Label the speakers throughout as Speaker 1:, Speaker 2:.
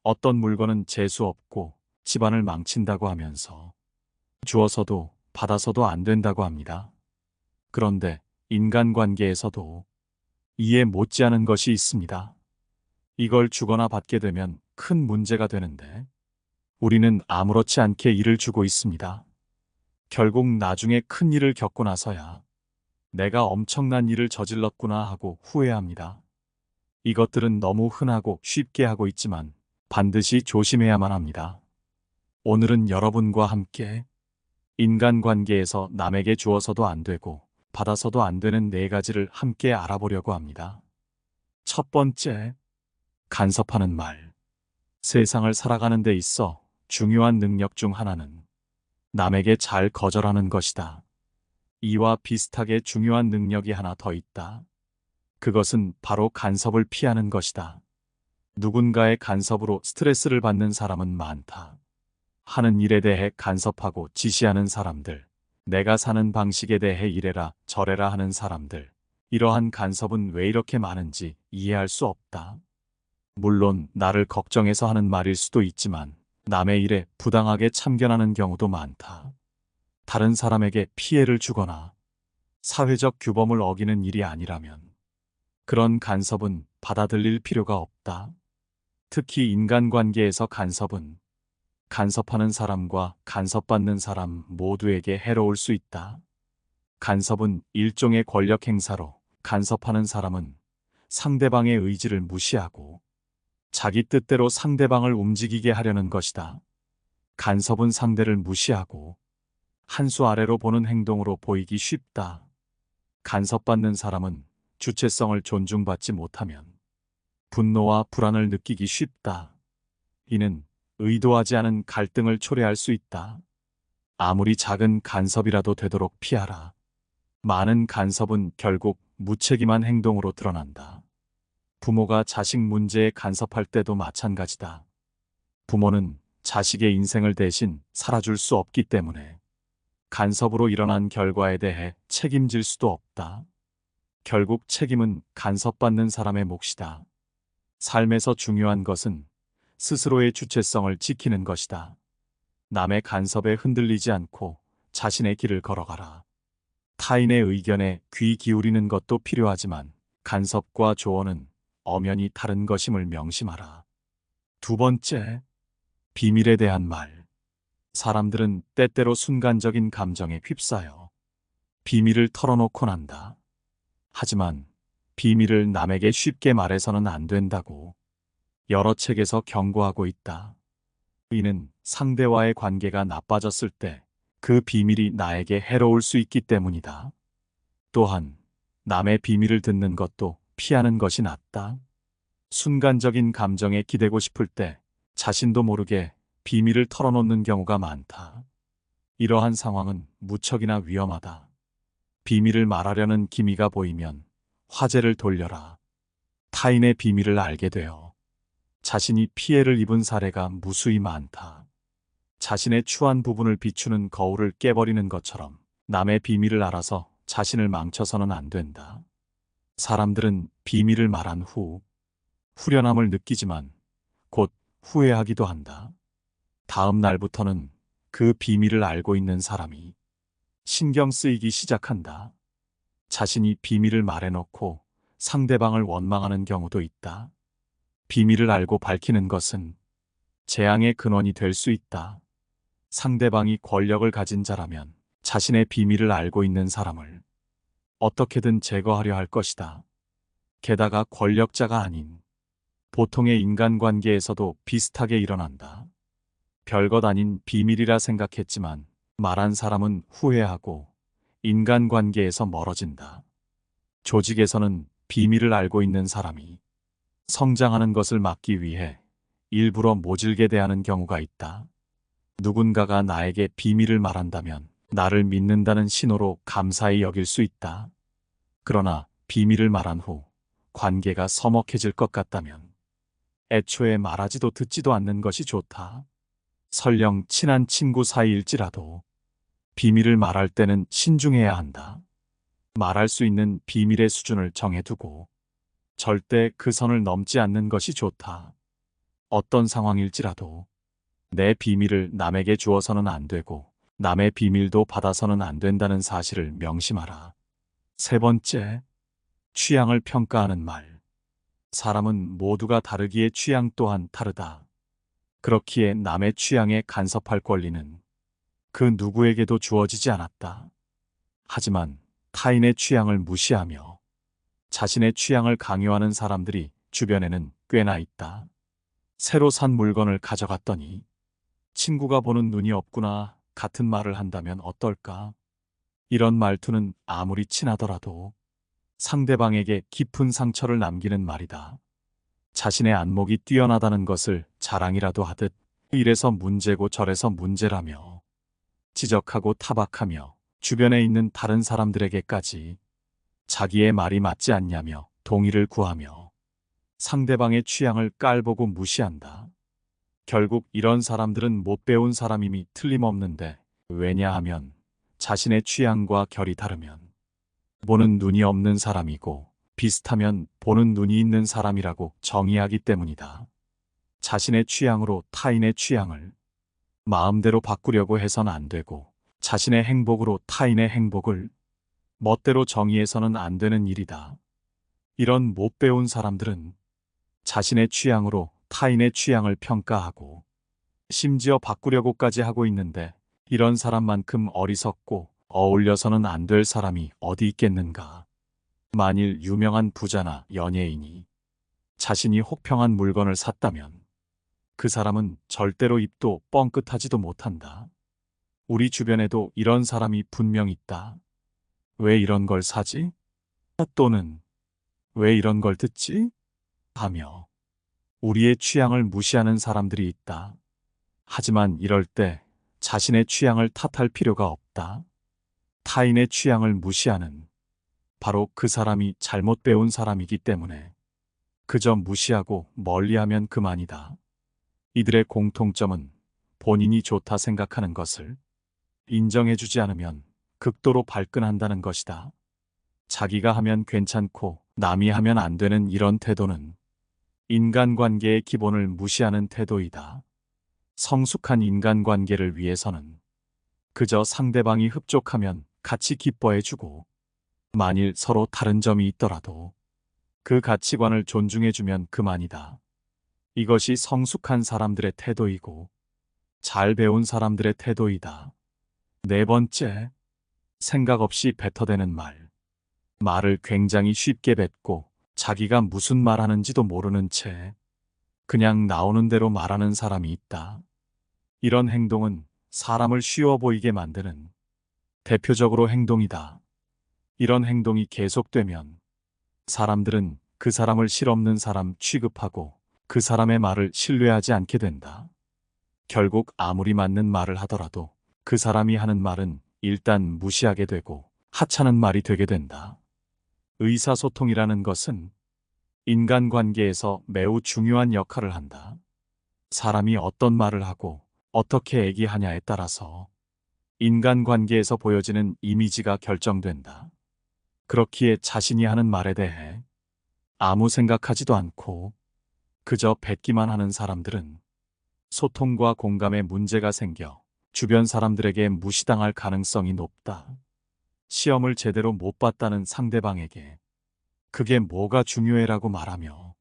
Speaker 1: 어떤 물건은 재수 없고 집안을 망친다고 하면서 주어서도 받아서도 안 된다고 합니다. 그런데 인간관계에서도 이해 못지않은 것이 있습니다. 이걸 주거나 받게 되면 큰 문제가 되는데 우리는 아무렇지 않게 일을 주고 있습니다. 결국 나중에 큰 일을 겪고 나서야 내가 엄청난 일을 저질렀구나 하고 후회합니다. 이것들은 너무 흔하고 쉽게 하고 있지만 반드시 조심해야만 합니다. 오늘은 여러분과 함께 인간관계에서 남에게 주어서도 안 되고 받아서도 안 되는 네 가지를 함께 알아보려고 합니다. 첫 번째, 간섭하는 말. 세상을 살아가는 데 있어 중요한 능력 중 하나는 남에게 잘 거절하는 것이다. 이와 비슷하게 중요한 능력이 하나 더 있다. 그것은 바로 간섭을 피하는 것이다. 누군가의 간섭으로 스트레스를 받는 사람은 많다. 하는 일에 대해 간섭하고 지시하는 사람들, 내가 사는 방식에 대해 이래라 저래라 하는 사람들, 이러한 간섭은 왜 이렇게 많은지 이해할 수 없다. 물론 나를 걱정해서 하는 말일 수도 있지만 남의 일에 부당하게 참견하는 경우도 많다. 다른 사람에게 피해를 주거나 사회적 규범을 어기는 일이 아니라면 그런 간섭은 받아들일 필요가 없다. 특히 인간관계에서 간섭은 간섭하는 사람과 간섭받는 사람 모두에게 해로울 수 있다. 간섭은 일종의 권력 행사로 간섭하는 사람은 상대방의 의지를 무시하고 자기 뜻대로 상대방을 움직이게 하려는 것이다. 간섭은 상대를 무시하고 한 수 아래로 보는 행동으로 보이기 쉽다. 간섭받는 사람은 주체성을 존중받지 못하면 분노와 불안을 느끼기 쉽다. 이는 의도하지 않은 갈등을 초래할 수 있다. 아무리 작은 간섭이라도 되도록 피하라. 많은 간섭은 결국 무책임한 행동으로 드러난다. 부모가 자식 문제에 간섭할 때도 마찬가지다. 부모는 자식의 인생을 대신 살아줄 수 없기 때문에 간섭으로 일어난 결과에 대해 책임질 수도 없다. 결국 책임은 간섭받는 사람의 몫이다. 삶에서 중요한 것은 스스로의 주체성을 지키는 것이다. 남의 간섭에 흔들리지 않고 자신의 길을 걸어가라. 타인의 의견에 귀 기울이는 것도 필요하지만 간섭과 조언은 엄연히 다른 것임을 명심하라. 두 번째, 비밀에 대한 말. 사람들은 때때로 순간적인 감정에 휩싸여 비밀을 털어놓곤 한다. 하지만 비밀을 남에게 쉽게 말해서는 안 된다고 여러 책에서 경고하고 있다. 이는 상대와의 관계가 나빠졌을 때 그 비밀이 나에게 해로울 수 있기 때문이다. 또한 남의 비밀을 듣는 것도 피하는 것이 낫다. 순간적인 감정에 기대고 싶을 때 자신도 모르게 비밀을 털어놓는 경우가 많다. 이러한 상황은 무척이나 위험하다. 비밀을 말하려는 기미가 보이면 화제를 돌려라. 타인의 비밀을 알게 되어 자신이 피해를 입은 사례가 무수히 많다. 자신의 추한 부분을 비추는 거울을 깨버리는 것처럼 남의 비밀을 알아서 자신을 망쳐서는 안 된다. 사람들은 비밀을 말한 후 후련함을 느끼지만 곧 후회하기도 한다. 다음 날부터는 그 비밀을 알고 있는 사람이 신경 쓰이기 시작한다. 자신이 비밀을 말해놓고 상대방을 원망하는 경우도 있다. 비밀을 알고 밝히는 것은 재앙의 근원이 될 수 있다. 상대방이 권력을 가진 자라면 자신의 비밀을 알고 있는 사람을 어떻게든 제거하려 할 것이다. 게다가 권력자가 아닌 보통의 인간관계에서도 비슷하게 일어난다. 별것 아닌 비밀이라 생각했지만 말한 사람은 후회하고 인간관계에서 멀어진다. 조직에서는 비밀을 알고 있는 사람이 성장하는 것을 막기 위해 일부러 모질게 대하는 경우가 있다. 누군가가 나에게 비밀을 말한다면 나를 믿는다는 신호로 감사히 여길 수 있다. 그러나 비밀을 말한 후 관계가 서먹해질 것 같다면 애초에 말하지도 듣지도 않는 것이 좋다. 설령 친한 친구 사이일지라도 비밀을 말할 때는 신중해야 한다. 말할 수 있는 비밀의 수준을 정해두고 절대 그 선을 넘지 않는 것이 좋다. 어떤 상황일지라도 내 비밀을 남에게 주어서는 안 되고 남의 비밀도 받아서는 안 된다는 사실을 명심하라. 세 번째, 취향을 평가하는 말. 사람은 모두가 다르기에 취향 또한 다르다. 그렇기에 남의 취향에 간섭할 권리는 그 누구에게도 주어지지 않았다. 하지만 타인의 취향을 무시하며 자신의 취향을 강요하는 사람들이 주변에는 꽤나 있다. 새로 산 물건을 가져갔더니 친구가 보는 눈이 없구나 같은 말을 한다면 어떨까? 이런 말투는 아무리 친하더라도 상대방에게 깊은 상처를 남기는 말이다. 자신의 안목이 뛰어나다는 것을 자랑이라도 하듯 이래서 문제고 저래서 문제라며 지적하고 타박하며 주변에 있는 다른 사람들에게까지 자기의 말이 맞지 않냐며 동의를 구하며 상대방의 취향을 깔보고 무시한다. 결국 이런 사람들은 못 배운 사람임이 틀림없는데 왜냐하면 자신의 취향과 결이 다르면 보는 눈이 없는 사람이고 비슷하면 보는 눈이 있는 사람이라고 정의하기 때문이다. 자신의 취향으로 타인의 취향을 마음대로 바꾸려고 해선 안 되고 자신의 행복으로 타인의 행복을 멋대로 정의해서는 안 되는 일이다. 이런 못 배운 사람들은 자신의 취향으로 타인의 취향을 평가하고 심지어 바꾸려고까지 하고 있는데 이런 사람만큼 어리석고 어울려서는 안 될 사람이 어디 있겠는가. 만일 유명한 부자나 연예인이 자신이 혹평한 물건을 샀다면 그 사람은 절대로 입도 뻥끗하지도 못한다. 우리 주변에도 이런 사람이 분명 있다. 왜 이런 걸 사지? 또는 왜 이런 걸 듣지? 하며 우리의 취향을 무시하는 사람들이 있다. 하지만 이럴 때 자신의 취향을 탓할 필요가 없다. 타인의 취향을 무시하는 바로 그 사람이 잘못 배운 사람이기 때문에 그저 무시하고 멀리하면 그만이다. 이들의 공통점은 본인이 좋다 생각하는 것을 인정해주지 않으면 극도로 발끈한다는 것이다. 자기가 하면 괜찮고 남이 하면 안 되는 이런 태도는 인간관계의 기본을 무시하는 태도이다. 성숙한 인간관계를 위해서는 그저 상대방이 흡족하면 같이 기뻐해주고 만일 서로 다른 점이 있더라도 그 가치관을 존중해주면 그만이다. 이것이 성숙한 사람들의 태도이고 잘 배운 사람들의 태도이다. 네 번째, 생각 없이 뱉어대는 말. 말을 굉장히 쉽게 뱉고 자기가 무슨 말 하는지도 모르는 채 그냥 나오는 대로 말하는 사람이 있다. 이런 행동은 사람을 쉬워 보이게 만드는 대표적으로 행동이다. 이런 행동이 계속되면 사람들은 그 사람을 실없는 사람 취급하고 그 사람의 말을 신뢰하지 않게 된다. 결국 아무리 맞는 말을 하더라도 그 사람이 하는 말은 일단 무시하게 되고 하찮은 말이 되게 된다. 의사소통이라는 것은 인간관계에서 매우 중요한 역할을 한다. 사람이 어떤 말을 하고 어떻게 얘기하냐에 따라서 인간관계에서 보여지는 이미지가 결정된다. 그렇기에 자신이 하는 말에 대해 아무 생각하지도 않고 그저 뱉기만 하는 사람들은 소통과 공감에 문제가 생겨 주변 사람들에게 무시당할 가능성이 높다. 시험을 제대로 못 봤다는 상대방에게 그게 뭐가 중요해라고 말하며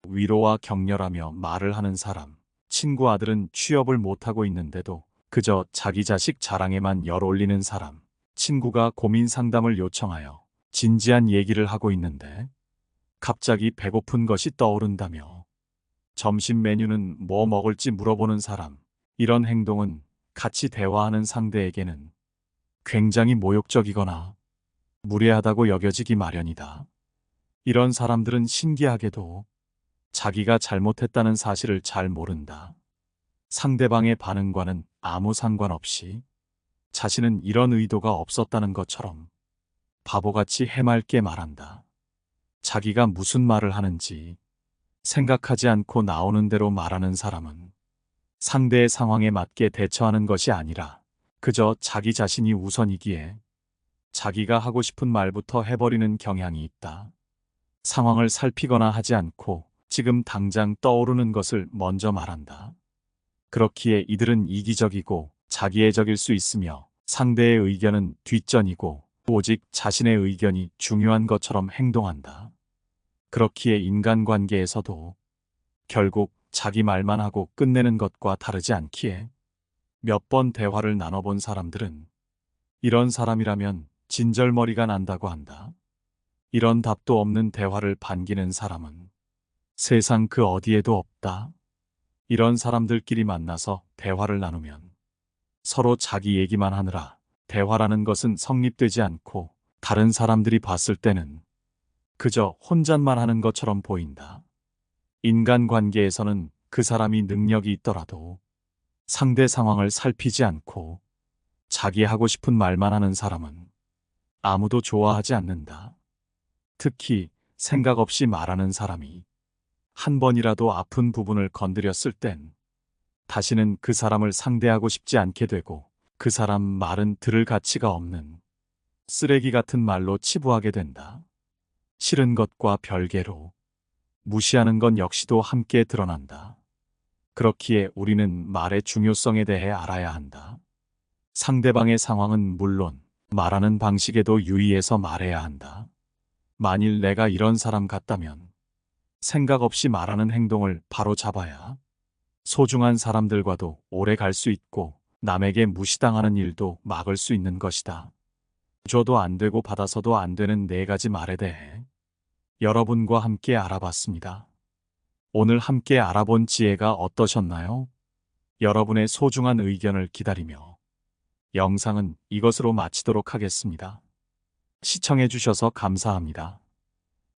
Speaker 1: 위로와 격려하며 말을 하는 사람, 친구 아들은 취업을 못하고 있는데도 그저 자기 자식 자랑에만 열 올리는 사람, 친구가 고민 상담을 요청하여 진지한 얘기를 하고 있는데 갑자기 배고픈 것이 떠오른다며 점심 메뉴는 뭐 먹을지 물어보는 사람, 이런 행동은 같이 대화하는 상대에게는 굉장히 모욕적이거나 무례하다고 여겨지기 마련이다. 이런 사람들은 신기하게도 자기가 잘못했다는 사실을 잘 모른다. 상대방의 반응과는 아무 상관없이 자신은 이런 의도가 없었다는 것처럼 바보같이 해맑게 말한다. 자기가 무슨 말을 하는지 생각하지 않고 나오는 대로 말하는 사람은 상대의 상황에 맞게 대처하는 것이 아니라 그저 자기 자신이 우선이기에 자기가 하고 싶은 말부터 해버리는 경향이 있다. 상황을 살피거나 하지 않고 지금 당장 떠오르는 것을 먼저 말한다. 그렇기에 이들은 이기적이고 자기애적일 수 있으며 상대의 의견은 뒷전이고 오직 자신의 의견이 중요한 것처럼 행동한다. 그렇기에 인간관계에서도 결국 자기 말만 하고 끝내는 것과 다르지 않기에 몇 번 대화를 나눠본 사람들은 이런 사람이라면 진절머리가 난다고 한다. 이런 답도 없는 대화를 반기는 사람은 세상 그 어디에도 없다. 이런 사람들끼리 만나서 대화를 나누면 서로 자기 얘기만 하느라 대화라는 것은 성립되지 않고 다른 사람들이 봤을 때는 그저 혼잣말 하는 것처럼 보인다. 인간관계에서는 그 사람이 능력이 있더라도 상대 상황을 살피지 않고 자기 하고 싶은 말만 하는 사람은 아무도 좋아하지 않는다. 특히 생각 없이 말하는 사람이 한 번이라도 아픈 부분을 건드렸을 땐 다시는 그 사람을 상대하고 싶지 않게 되고 그 사람 말은 들을 가치가 없는 쓰레기 같은 말로 치부하게 된다. 싫은 것과 별개로 무시하는 건 역시도 함께 드러난다. 그렇기에 우리는 말의 중요성에 대해 알아야 한다. 상대방의 상황은 물론 말하는 방식에도 유의해서 말해야 한다. 만일 내가 이런 사람 같다면 생각 없이 말하는 행동을 바로 잡아야 소중한 사람들과도 오래 갈 수 있고 남에게 무시당하는 일도 막을 수 있는 것이다. 줘도 안 되고 받아서도 안 되는 4가지 말에 대해 여러분과 함께 알아봤습니다. 오늘 함께 알아본 지혜가 어떠셨나요? 여러분의 소중한 의견을 기다리며 영상은 이것으로 마치도록 하겠습니다. 시청해주셔서 감사합니다.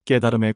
Speaker 1: 깨달음의